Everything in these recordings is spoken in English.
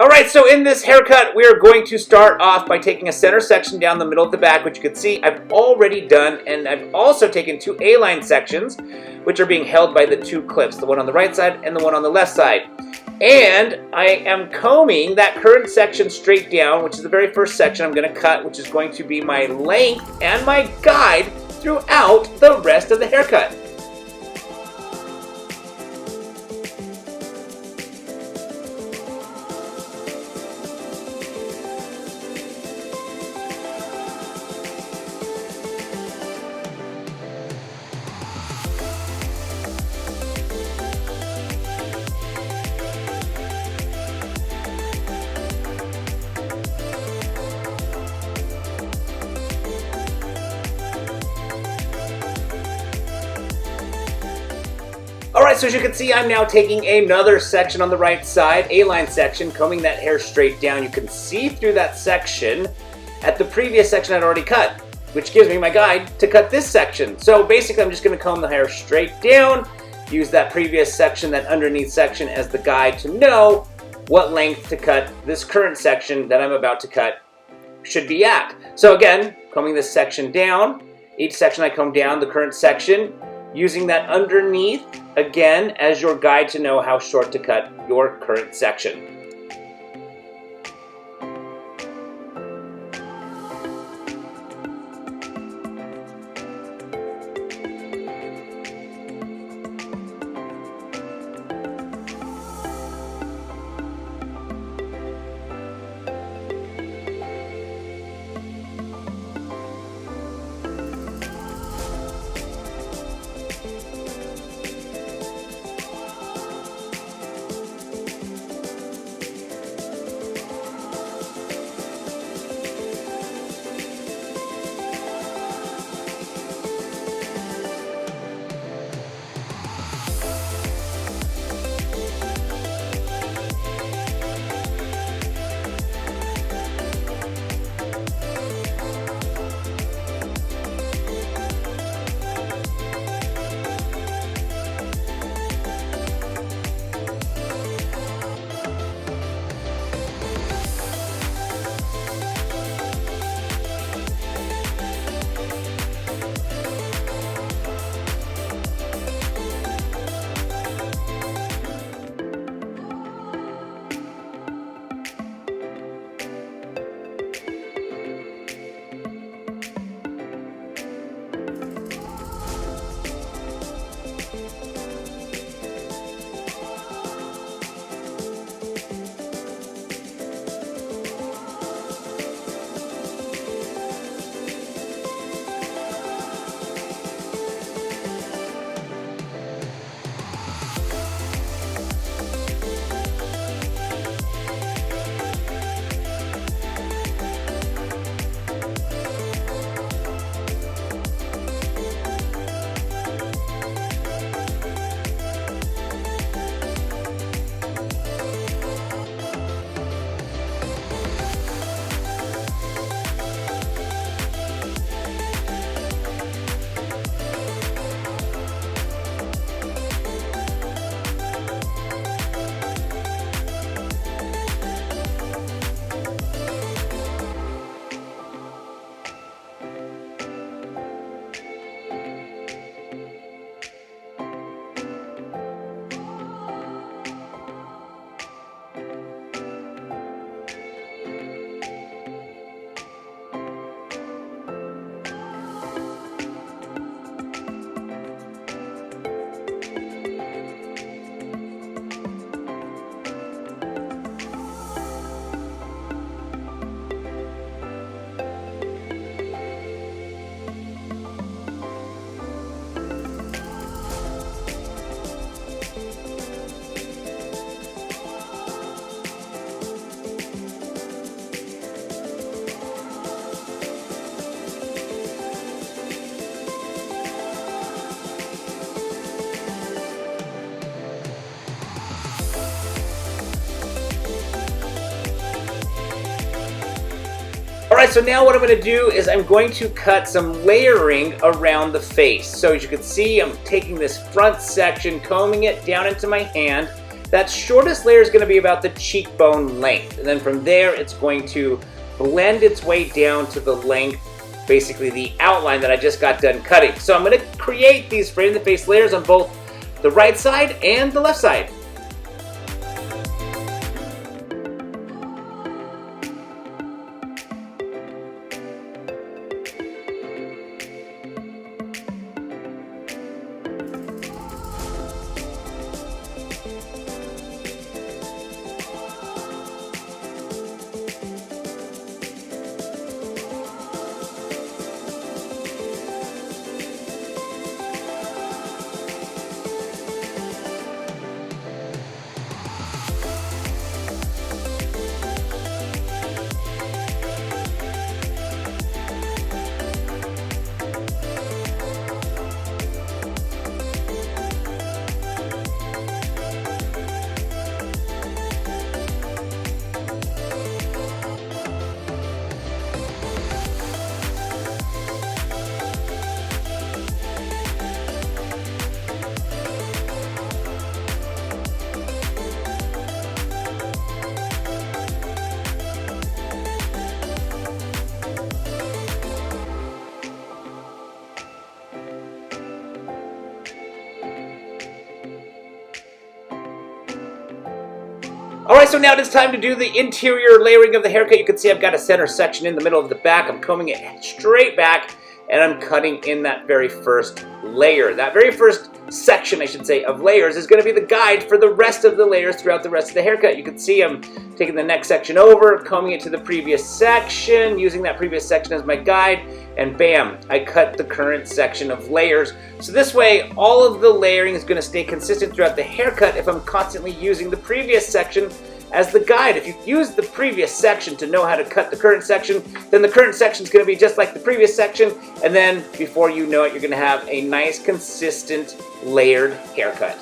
Alright, so in this haircut, we are going to start off by taking a center section down the middle of the back, which you can see I've already done, and I've also taken two A-line sections, which are being held by the two clips, the one on the right side and the one on the left side. And I am combing that current section straight down, which is the very first section I'm going to cut, which is going to be my length and my guide throughout the rest of the haircut. Alright, so as you can see, I'm now taking another section on the right side, A-line section, combing that hair straight down. You can see through that section at the previous section I'd already cut, which gives me my guide to cut this section. So basically I'm just going to comb the hair straight down, use that previous section, that underneath section, as the guide to know what length to cut this current section that I'm about to cut should be at. So again, combing this section down, each section I comb down the current section, using that underneath again as your guide to know how short to cut your current section. Alright, so now what I'm going to do is I'm going to cut some layering around the face. So as you can see, I'm taking this front section, combing it down into my hand, That shortest layer is going to be about the cheekbone length, and then from there it's going to blend its way down to the length, basically the outline that I just got done cutting. So I'm going to create these frame in the face layers on both the right side and the left side. Alright, so now it is time to do the interior layering of the haircut. You can see I've got a center section in the middle of the back. I'm combing it straight back, and I'm cutting in that very first layer. That very first section, I should say, of layers is going to be the guide for the rest of the layers throughout the rest of the haircut. You can see I'm taking the next section over, combing it to the previous section, using that previous section as my guide, and bam, I cut the current section of layers. So this way, all of the layering is going to stay consistent throughout the haircut if I'm constantly using the previous section as the guide. If you use the previous section to know how to cut the current section, then the current section is going to be just like the previous section, and then before you know it, you're going to have a nice, consistent, layered haircut.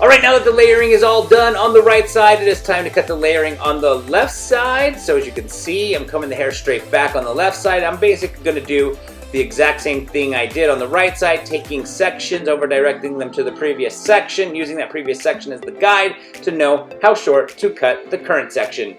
Alright, now that the layering is all done on the right side, it is time to cut the layering on the left side. So as you can see, I'm combing the hair straight back on the left side. I'm basically going to do the exact same thing I did on the right side, taking sections, over-directing them to the previous section, using that previous section as the guide to know how short to cut the current section.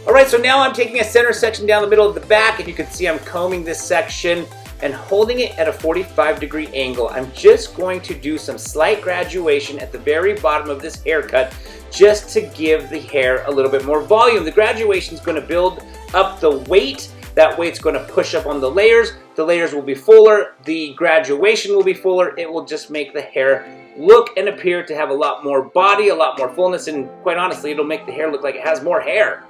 Alright, so now I'm taking a center section down the middle of the back, and you can see I'm combing this section and holding it at a 45-degree angle. I'm just going to do some slight graduation at the very bottom of this haircut just to give the hair a little bit more volume. The graduation is going to build up the weight. That way it's going to push up on the layers. The layers will be fuller. The graduation will be fuller. It will just make the hair look and appear to have a lot more body, a lot more fullness, and quite honestly, it'll make the hair look like it has more hair.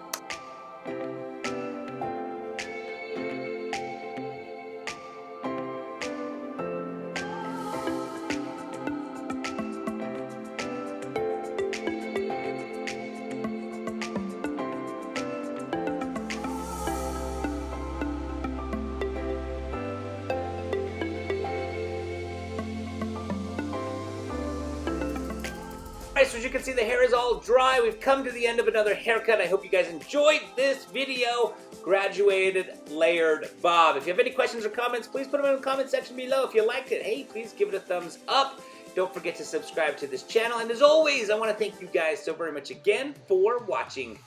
So as you can see, the hair is all dry. We've come to the end of another haircut. I hope you guys enjoyed this video. Graduated layered bob. If you have any questions or comments, please put them in the comment section below. If you liked it, hey, please give it a thumbs up. Don't forget to subscribe to this channel. And as always, I want to thank you guys so very much again for watching.